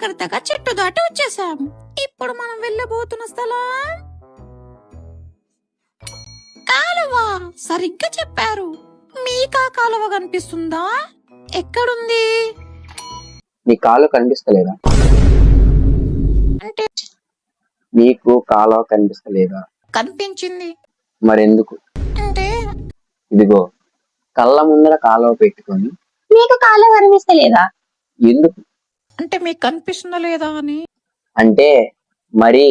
జాగ్రత్తగా చెట్టు దాటి వచ్చేసాం. ఇప్పుడు మనం వెళ్ళబోతున్న స్థలం కాలువ. సరిగ్గా చెప్పారు. మీకా కాలువ కనిపిస్తుందా? ఎక్కడుంది? నీ కాలు కనిపిస్తలేదా? అంటే నీకు కాలువ కనిపిస్తలేదా? కనిపించింది. మరెందుకు? అంటే ఇదిగో కళ్ళ ముందర కాలువ పెట్టుకొని నీకు కాలువ కనిపిస్తలేదా? ఎందుకు అంటే మీకు కనిపిస్తుందా లేదా అని. అంటే మరీ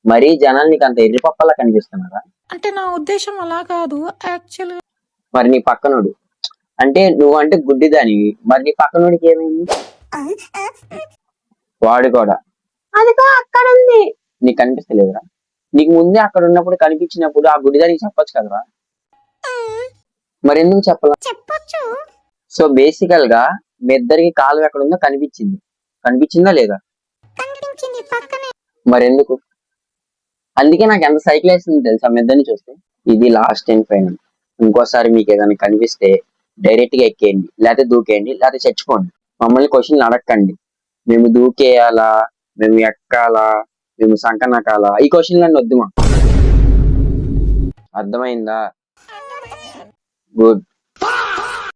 మరీ జనాలు నీకు అంత ఎర్రిపప్పలా కనిపిస్తున్నారా? అంటే నా ఉద్దేశం అలా కాదు. యాక్చువల్ మరి నీ పక్కనోడు అంటే నువ్వు అంటే గుడ్డిదానివి, మరి నీ పక్కనోడికి ఏమైంది? వాడు కూడా అదిగో అక్కడ ఉంది. నీకు కనిపిస్తలేదురా? నీకు ముందే అక్కడ ఉన్నప్పుడు కనిపించినప్పుడు ఆ గుడ్డిదానికి చెప్పొచ్చు కదరా? మరి ఎందుకు చెప్పాల? చెప్పొచ్చు. సో బేసికల్ గా మీ ఇద్దరికి కాలు ఎక్కడ ఉందో కనిపించిందా లేదా? కనిపించింది పక్కనే. మరెందుకు? అందుకే నాకు ఎంత సైకిల్ వేస్తుంది తెలుసా మీ ఇద్దరిని చూస్తే. ఇది లాస్ట్ అండ్ ఫైనల్. ఇంకోసారి మీకు ఏదైనా కనిపిస్తే డైరెక్ట్ గా ఎక్కేయండి, లేకపోతే దూకేయండి, లేకపోతే చచ్చిపోండి. మమ్మల్ని క్వశ్చన్లు అడగండి. మేము దూకేయాలా, మేము ఎక్కాలా, మేము సంకనకాలా, ఈ క్వశ్చన్లు అన్నీ వద్దు మాకు. అర్థమైందా? గుడ్.